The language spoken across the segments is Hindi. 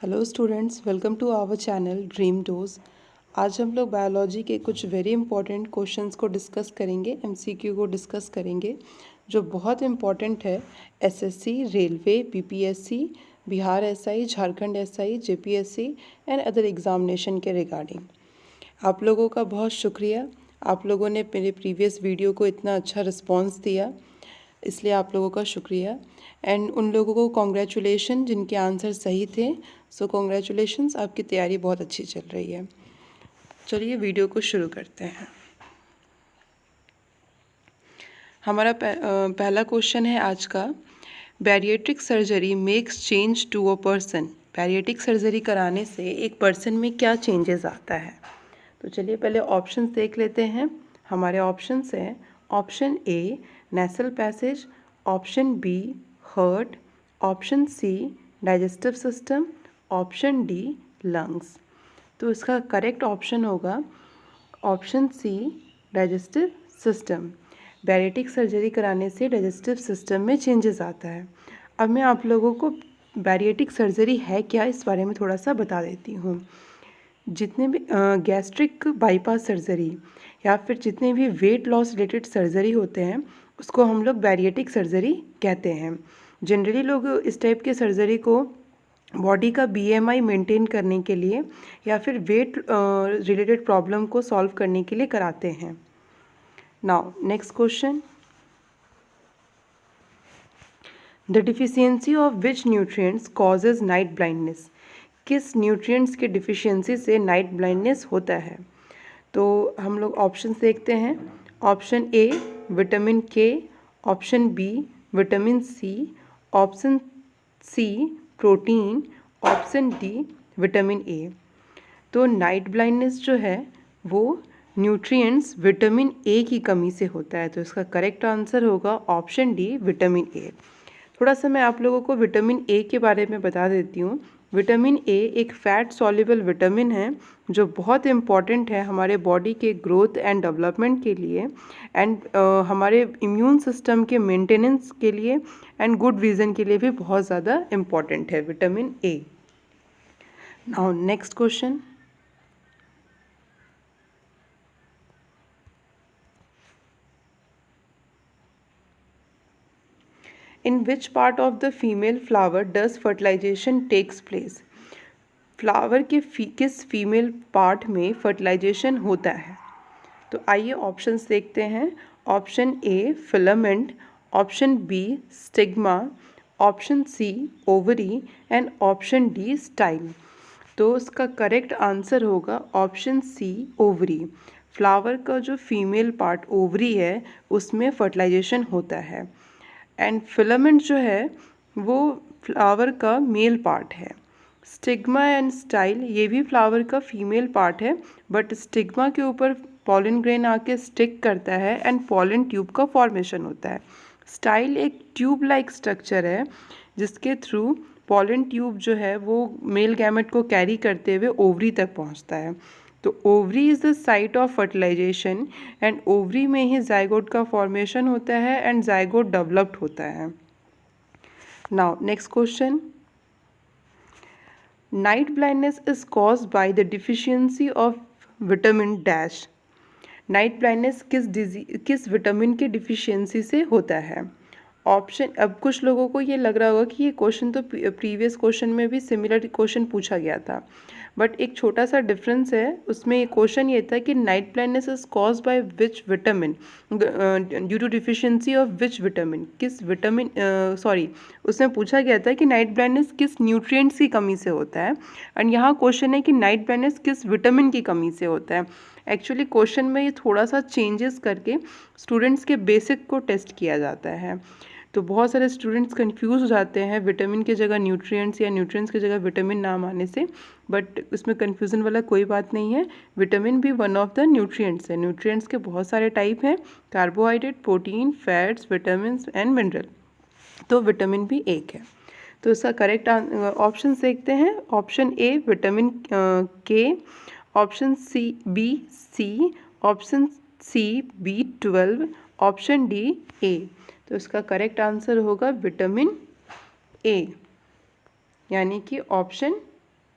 Hello students, welcome to our channel Dream Dose. आज हम लोग बायोलॉजी के कुछ वेरी इंपॉर्टेंट क्वेश्चंस को डिस्कस करेंगे, एमसीक्यू को डिस्कस करेंगे जो बहुत इंपॉर्टेंट है SSC, railway, BPSC, Bihar SI, Jharkhand SI, JPSC and other examination के रिगार्डिंग। आप लोगों का बहुत शुक्रिया, आप लोगों ने मेरे प्रीवियस वीडियो को इतना अच्छा रिस्पॉन्स दिया, इसलिए आप लोगों का शुक्रिया। एंड उन लोगों को कॉन्ग्रेचुलेशन जिनके आंसर सही थे, सो कॉन्ग्रेचुलेशंस, आपकी तैयारी बहुत अच्छी चल रही है। चलिए वीडियो को शुरू करते हैं। हमारा पहला क्वेश्चन है आज का, bariatric surgery makes change to a person. Bariatric surgery कराने से एक पर्सन में क्या चेंजेस आता है? तो चलिए पहले ऑप्शंस देख लेते हैं। हमारे ऑप्शंस हैं, option A nasal passage, option B heart, option C digestive system, option D lungs. तो इसका करेक्ट ऑप्शन होगा option C digestive system. Bariatric surgery कराने से डाइजेस्टिव सिस्टम में चेंजेस आता है। अब मैं आप लोगों को बैरिएट्रिक सर्जरी है क्या इस बारे में थोड़ा सा बता देती हूँ। जितने भी गैस्ट्रिक बाईपास सर्जरी या फिर जितने भी वेट लॉस रिलेटेड सर्जरी होते हैं उसको हम लोग बैरिएट्रिक सर्जरी कहते हैं। जनरली लोग इस टाइप के सर्जरी को बॉडी का बीएमआई मेंटेन करने के लिए या फिर वेट रिलेटेड प्रॉब्लम को सॉल्व करने के लिए कराते हैं। Now next question, the deficiency of which nutrients causes night blindness. किस न्यूट्रिएंट्स के डिफिशियंसी से नाइट ब्लाइंडनेस होता है? तो हम लोग ऑप्शन देखते हैं। Option A vitamin K, option B vitamin C, option C protein, option D vitamin A. तो नाइट ब्लाइंडनेस जो है वो न्यूट्रिएंट्स विटामिन ए की कमी से होता है। तो इसका करेक्ट आंसर होगा ऑप्शन डी विटामिन ए। थोड़ा सा मैं आप लोगों को विटामिन ए के बारे में बता देती हूँ। विटामिन ए एक फैट सॉल्युबल विटामिन है जो बहुत इम्पॉर्टेंट है हमारे बॉडी के ग्रोथ एंड डेवलपमेंट के लिए एंड हमारे इम्यून सिस्टम के मेंटेनेंस के लिए एंड गुड विजन के लिए भी बहुत ज़्यादा इम्पॉर्टेंट है vitamin A. Now next question, in which part of the female flower does fertilisation takes place. Flower के किस फीमेल पार्ट में फर्टिलाइजेशन होता है? तो आइए ऑप्शंस देखते हैं। Option A filament, option B stigma, option C ovary and option D style. तो इसका करेक्ट आंसर होगा ऑप्शन सी ओवरी। फ्लावर का जो फीमेल पार्ट ओवरी है उसमें फर्टिलाइजेशन होता है एंड फिलामेंट जो है वो फ्लावर का मेल पार्ट है। स्टिग्मा एंड स्टाइल ये भी फ्लावर का फीमेल पार्ट है, बट स्टिग्मा के ऊपर पॉलन ग्रेन आके स्टिक करता है एंड पॉलन ट्यूब का फॉर्मेशन होता है। स्टाइल एक ट्यूब लाइक स्ट्रक्चर है जिसके थ्रू पॉलन ट्यूब जो है वो मेल गैमेट को कैरी करते हुए ओवरी तक पहुंचता है। तो ovary is the site of fertilisation and ovary में ही जाइगोट का फॉर्मेशन होता है एंड जाइगोट डेवलप्ड होता है। Now next question, night blindness is caused by the deficiency of vitamin dash. Night blindness किस विटामिन के डिफिशियंसी से होता है? ऑप्शन, अब कुछ लोगों को ये लग रहा होगा कि ये क्वेश्चन तो प्रीवियस क्वेश्चन में भी सिमिलर क्वेश्चन पूछा गया था, बट एक छोटा सा डिफरेंस है उसमें। ये क्वेश्चन ये था कि night blindness is cause by which vitamin due to deficiency of which vitamin. किस विटामिन उसमें पूछा गया था कि नाइट ब्लाइंडनेस किस न्यूट्रिएंट्स की कमी से होता है एंड यहाँ क्वेश्चन है कि नाइट ब्लाइंडनेस किस विटामिन की कमी से होता है। एक्चुअली क्वेश्चन में ये थोड़ा सा चेंजेस करके स्टूडेंट्स के बेसिक को टेस्ट किया जाता है। तो बहुत सारे स्टूडेंट्स कंफ्यूज हो जाते हैं विटामिन की जगह न्यूट्रिएंट्स या न्यूट्रिएंट्स की जगह विटामिन नाम आने से, बट इसमें कंफ्यूजन वाला कोई बात नहीं है। विटामिन भी वन ऑफ द न्यूट्रिएंट्स है। न्यूट्रिएंट्स के बहुत सारे टाइप हैं, carbohydrate, protein, fats, vitamin and mineral. तो विटामिन भी एक है। तो इसका करेक्ट ऑप्शन देखते हैं। Option A vitamin K, option C B C, option C B12, option D A. तो इसका करेक्ट आंसर होगा विटामिन ए, यानी कि ऑप्शन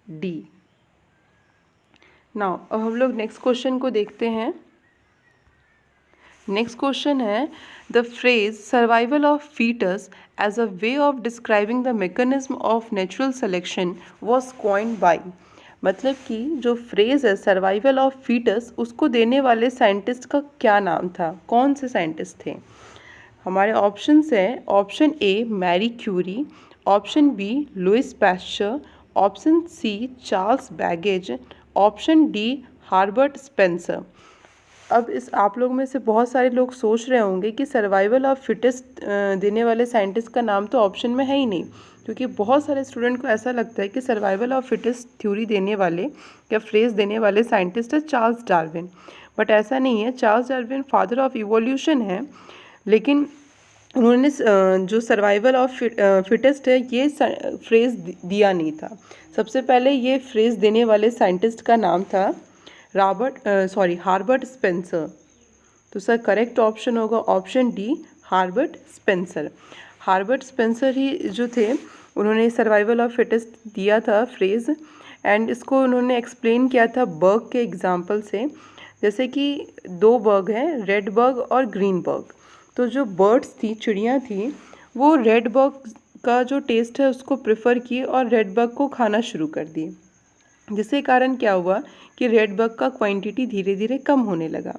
डी। नाउ अब हम लोग नेक्स्ट क्वेश्चन को देखते हैं। नेक्स्ट क्वेश्चन है, the phrase survival of fittest as a way of describing the mechanism of natural selection was coined by. मतलब कि जो फ्रेज है सर्वाइवल ऑफ फीटस, उसको देने वाले साइंटिस्ट का क्या नाम था, कौन से साइंटिस्ट थे? हमारे ऑप्शंस हैं, option A Marie Curie, option B Louis Pasteur, option C Charles Babbage, option D Herbert Spencer. अब इस आप लोग में से बहुत सारे लोग सोच रहे होंगे कि सर्वाइवल ऑफ फिटेस्ट देने वाले साइंटिस्ट का नाम तो ऑप्शन में है ही नहीं, क्योंकि बहुत सारे स्टूडेंट को ऐसा लगता है कि सर्वाइवल ऑफ फिटेस्ट थ्योरी देने वाले या फ्रेज देने वाले साइंटिस्ट है चार्ल्स डार्विन, बट ऐसा नहीं है। Charles Darwin father of evolution है, लेकिन उन्होंने जो सर्वाइवल ऑफ फिटेस्ट है ये फ्रेज दिया नहीं था। सबसे पहले ये फ्रेज देने वाले साइंटिस्ट का नाम था हार्बर्ट स्पेंसर। तो सर करेक्ट ऑप्शन होगा option D Herbert Spencer. Herbert Spencer ही जो थे, उन्होंने सर्वाइवल ऑफ फिटेस्ट दिया था फ्रेज, एंड इसको उन्होंने एक्सप्लेन किया था बर्ग के एग्जाम्पल से। जैसे कि दो बर्ग हैं, रेड बर्ग और ग्रीन बर्ग। तो जो बर्ड्स थी, चिड़ियाँ थी, वो रेड बर्ग का जो टेस्ट है उसको प्रेफर की और रेड बर्ग को खाना शुरू कर दी, जिसके कारण क्या हुआ कि रेड बग का क्वांटिटी धीरे धीरे कम होने लगा।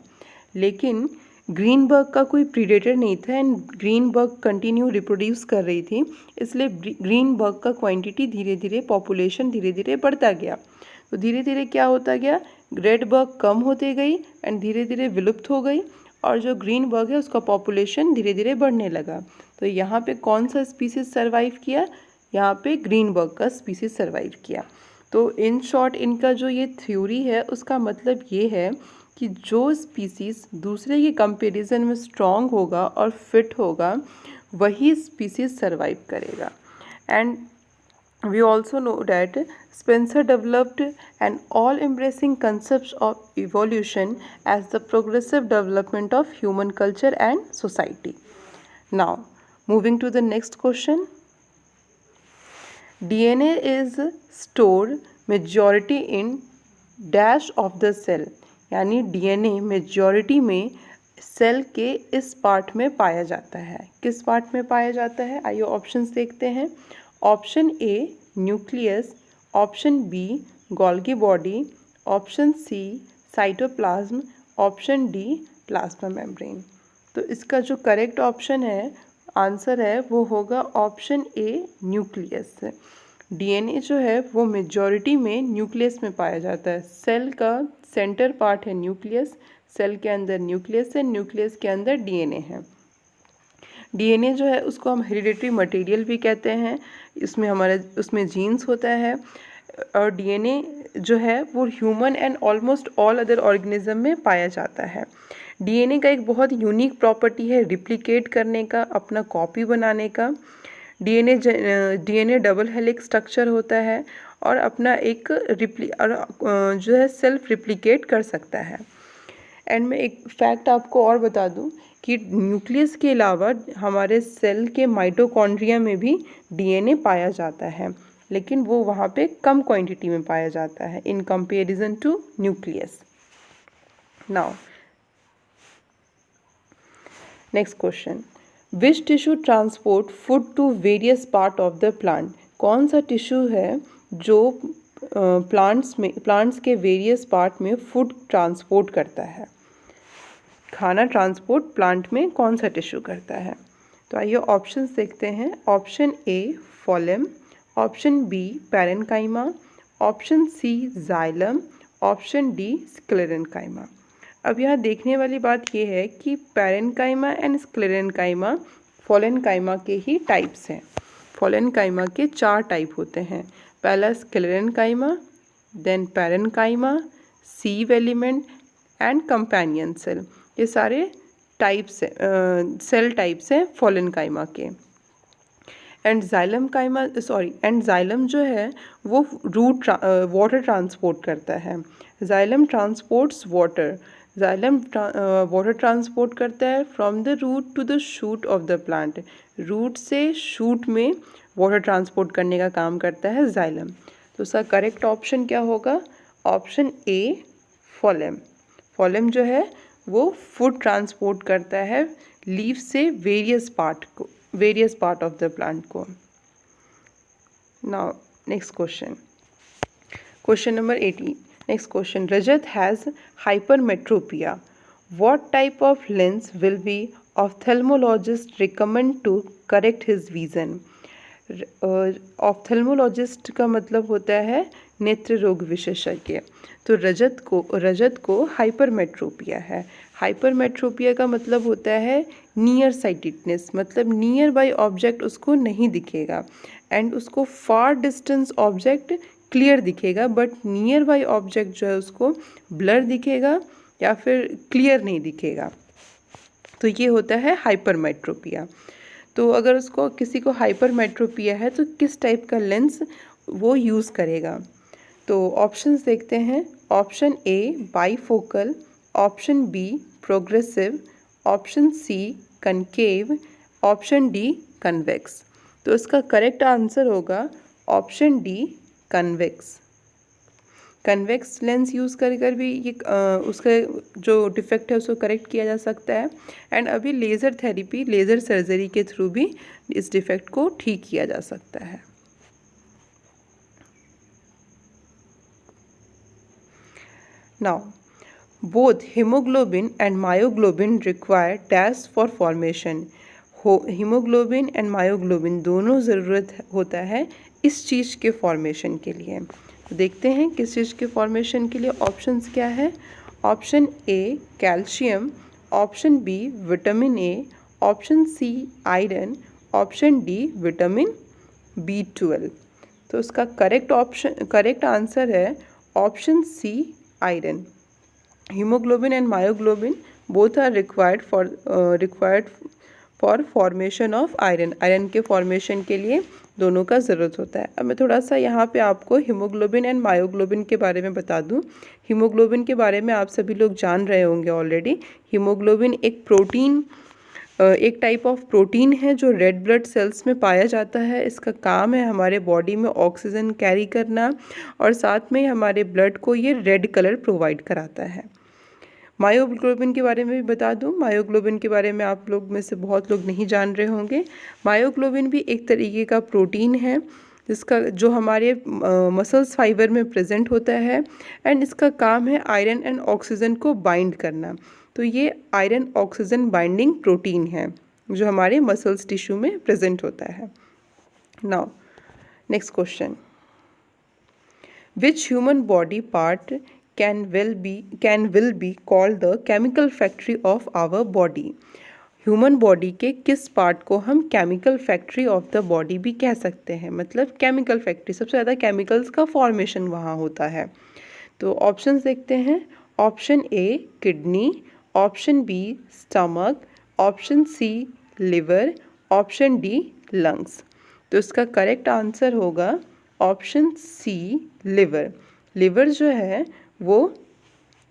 लेकिन ग्रीन बग का कोई प्रीडेटर नहीं था and green bug continue reproduce कर रही थी, इसलिए ग्रीन बग का क्वांटिटी धीरे धीरे, पॉपुलेशन धीरे धीरे बढ़ता गया। तो धीरे धीरे क्या होता गया, रेड बग कम होते गई एंड धीरे धीरे विलुप्त हो गई, और जो ग्रीन बग है उसका पॉपुलेशन धीरे धीरे बढ़ने लगा। तो यहाँ पे कौन सा स्पीसीज सर्वाइव किया? यहाँ पे ग्रीन बग का स्पीसीज सर्वाइव किया। तो इन शॉर्ट इनका जो ये थ्योरी है उसका मतलब ये है कि जो स्पीसीज़ दूसरे के कंपैरिजन में स्ट्रॉन्ग होगा और फिट होगा, वही स्पीसीज़ सर्वाइव करेगा। And we also know that Spencer developed an all-embracing concept of evolution as the progressive development of human culture and society. Now, moving to the next question. DNA is stored majority in dash of the cell, यानी DNA मेजॉरिटी में सेल के इस पार्ट में पाया जाता है। किस पार्ट में पाया जाता है? आइए ऑप्शंस देखते हैं। Option A nucleus, option B Golgi body, option C cytoplasm, option D plasma membrane. तो इसका जो करेक्ट ऑप्शन है, आंसर है, वो होगा ऑप्शन ए न्यूक्लियस। डीएनए जो है वो मेजॉरिटी में न्यूक्लियस में पाया जाता है। सेल का सेंटर पार्ट है न्यूक्लियस, सेल के अंदर न्यूक्लियस है, न्यूक्लियस के अंदर डीएनए है। डीएनए जो है उसको हम हेरिडिटरी मटेरियल भी कहते हैं, उसमें जीन्स होता है, और डीएनए जो है वो human and almost all other organism में पाया जाता है। डीएनए का एक बहुत यूनिक प्रॉपर्टी है रिप्लिकेट करने का, अपना कॉपी बनाने का। डीएनए डबल हेलिक्स स्ट्रक्चर होता है और अपना एक जो है सेल्फ रिप्लिकेट कर सकता है। एंड मैं एक फैक्ट आपको और बता दूं कि न्यूक्लियस के अलावा हमारे सेल के माइटोकॉन्ड्रिया में भी डीएनए पाया जाता है, लेकिन वो वहाँ पे कम क्वांटिटी में पाया जाता है in comparison to nucleus. Now next question, which tissue transport food to various part of the plant? कौन सा टिश्यू है जो प्लांट्स के वेरियस पार्ट में फूड ट्रांसपोर्ट करता है? खाना ट्रांसपोर्ट प्लांट में कौन सा टिश्यू करता है? तो आइए ऑप्शंस देखते हैं। Option A phloem, option B parenchyma, option C xylem, option D sclerenchyma. अब यहाँ देखने वाली बात यह है कि पैरेन्काइमा एंड स्क्लेरेन्काइमा फोलेन्काइमा के ही टाइप्स हैं। फोलेन्काइमा के 4 टाइप होते हैं। पहला sclerenchyma, then parenchyma, sieve element and companion cell. ये सारे टाइप्स सेल टाइप्स हैं फोलेन्काइमा के। एंड जाइलम जो है वो वाटर ट्रांसपोर्ट करता है। Xylem transports water. Xylem water transport करता है from the root to the shoot of the plant. Root से शूट में वाटर ट्रांसपोर्ट करने का काम करता है जाइलम। तो उसका करेक्ट ऑप्शन क्या होगा? Option A फोलेम। फोलेम जो है वो फूड ट्रांसपोर्ट करता है लीफ से various part of the plant को। Now next question, question number 18। Next question, Rajat has hypermetropia. What type of lens will be ophthalmologist recommend to correct his vision? Ophthalmologist का मतलब होता है नेत्र रोग विशेषज्ञ। तो रजत को हाइपरमेट्रोपिया है। हाइपरमेट्रोपिया का मतलब होता है नियर साइटेडनेस, मतलब नियर बाय ऑब्जेक्ट उसको नहीं दिखेगा एंड उसको फार डिस्टेंस ऑब्जेक्ट क्लियर दिखेगा, बट नियर बाय ऑब्जेक्ट जो है उसको ब्लर दिखेगा या फिर क्लियर नहीं दिखेगा। तो ये होता है हाइपरमेट्रोपिया। तो अगर उसको किसी को हाइपरमेट्रोपिया है तो किस टाइप का लेंस वो यूज़ करेगा? तो ऑप्शंस देखते हैं। Option A bifocal, option B progressive, option C concave, option D convex. तो इसका करेक्ट आंसर होगा option D convex. Convex lens use कर भी ये उसका जो डिफेक्ट है उसको करेक्ट किया जा सकता है एंड अभी लेज़र थेरेपी, लेज़र सर्जरी के थ्रू भी इस डिफेक्ट को ठीक किया जा सकता है। Now both haemoglobin and myoglobin require dash for formation. Haemoglobin and myoglobin दोनों ज़रूरत होता है इस चीज़ के फॉर्मेशन के लिए। तो देखते हैं किस चीज़ के फॉर्मेशन के लिए ऑप्शंस क्या है। Option A calcium, option B vitamin A, option C iron, option D vitamin B12। तो उसका करेक्ट आंसर है option C iron. Haemoglobin and myoglobin both are required for formation of iron. Iron के फॉर्मेशन के लिए दोनों का ज़रूरत होता है। अब मैं थोड़ा सा यहाँ पे आपको हीमोग्लोबिन एंड मायोग्लोबिन के बारे में बता दूँ। हीमोग्लोबिन के बारे में आप सभी लोग जान रहे होंगे ऑलरेडी। हीमोग्लोबिन एक टाइप ऑफ प्रोटीन है जो रेड ब्लड सेल्स में पाया जाता है। इसका काम है हमारे बॉडी में ऑक्सीजन कैरी करना और साथ में हमारे ब्लड को ये रेड कलर प्रोवाइड कराता है। मायोग्लोबिन के बारे में भी बता दूं। मायोग्लोबिन के बारे में आप लोग में से बहुत लोग नहीं जान रहे होंगे। मायोग्लोबिन भी एक तरीके का प्रोटीन है जिसका जो हमारे मसल्स फाइबर में प्रेजेंट होता है एंड इसका काम है आयरन एंड ऑक्सीजन को बाइंड करना। तो ये आयरन ऑक्सीजन बाइंडिंग प्रोटीन है जो हमारे मसल्स टिश्यू में प्रेजेंट होता है। Now next question, which human body part can will be called the chemical factory of our body? Human body के किस पार्ट को हम chemical factory of the body भी कह सकते हैं? मतलब केमिकल फैक्ट्री, सबसे ज़्यादा केमिकल्स का फॉर्मेशन वहाँ होता है। तो ऑप्शंस देखते हैं। Option A kidney, option B stomach, option C liver, option D lungs. तो इसका करेक्ट आंसर होगा ऑप्शन सी लिवर। लिवर जो है वो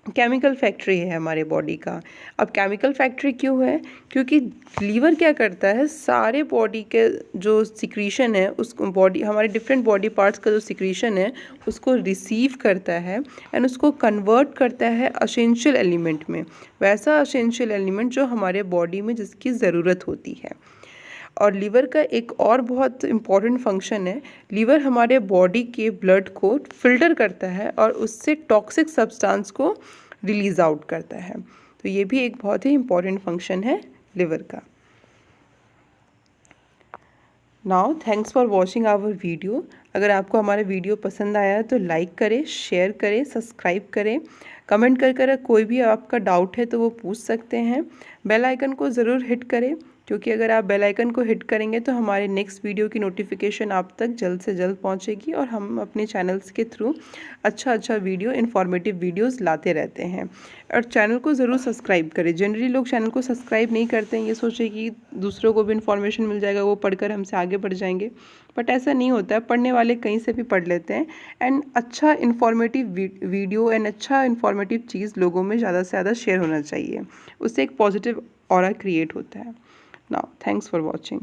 केमिकल फैक्ट्री है हमारे बॉडी का। अब केमिकल फैक्ट्री क्यों है? क्योंकि लीवर क्या करता है, सारे बॉडी के जो सिक्रीशन है उसको हमारे डिफरेंट बॉडी पार्ट्स का जो सिक्रीशन है उसको रिसीव करता है एंड उसको कन्वर्ट करता है असेंशियल एलिमेंट में, वैसा असेंशियल एलिमेंट जो हमारे बॉडी में जिसकी ज़रूरत होती है। और लीवर का एक और बहुत इम्पॉर्टेंट फंक्शन है, लीवर हमारे बॉडी के ब्लड को फिल्टर करता है और उससे टॉक्सिक सब्सटेंस को रिलीज आउट करता है। तो ये भी एक बहुत ही इम्पॉर्टेंट फंक्शन है लिवर का। Now thanks for watching our video. अगर आपको हमारा वीडियो पसंद आया है तो लाइक करें, शेयर करें, सब्सक्राइब करें, कमेंट कर कोई भी आपका डाउट है तो वो पूछ सकते हैं। बेल आइकन को ज़रूर हिट करें क्योंकि अगर आप बेल आइकन को हिट करेंगे तो हमारे नेक्स्ट वीडियो की नोटिफिकेशन आप तक जल्द से जल्द पहुंचेगी और हम अपने चैनल्स के थ्रू अच्छा वीडियो, इन्फॉर्मेटिव वीडियोस लाते रहते हैं। और चैनल को ज़रूर सब्सक्राइब करें। जनरली लोग चैनल को सब्सक्राइब नहीं करते हैं, ये सोचे कि दूसरों को भी इन्फॉर्मेशन मिल जाएगा, वो पढ़कर हमसे आगे बढ़ जाएंगे, बट ऐसा नहीं होता है। पढ़ने वाले कहीं से भी पढ़ लेते हैं एंड अच्छा इन्फॉर्मेटिव वीडियो एंड अच्छा इन्फॉर्मेटिव चीज़ लोगों में ज़्यादा से ज़्यादा शेयर होना चाहिए, उससे एक पॉजिटिव ऑरा क्रिएट होता है। Now, thanks for watching.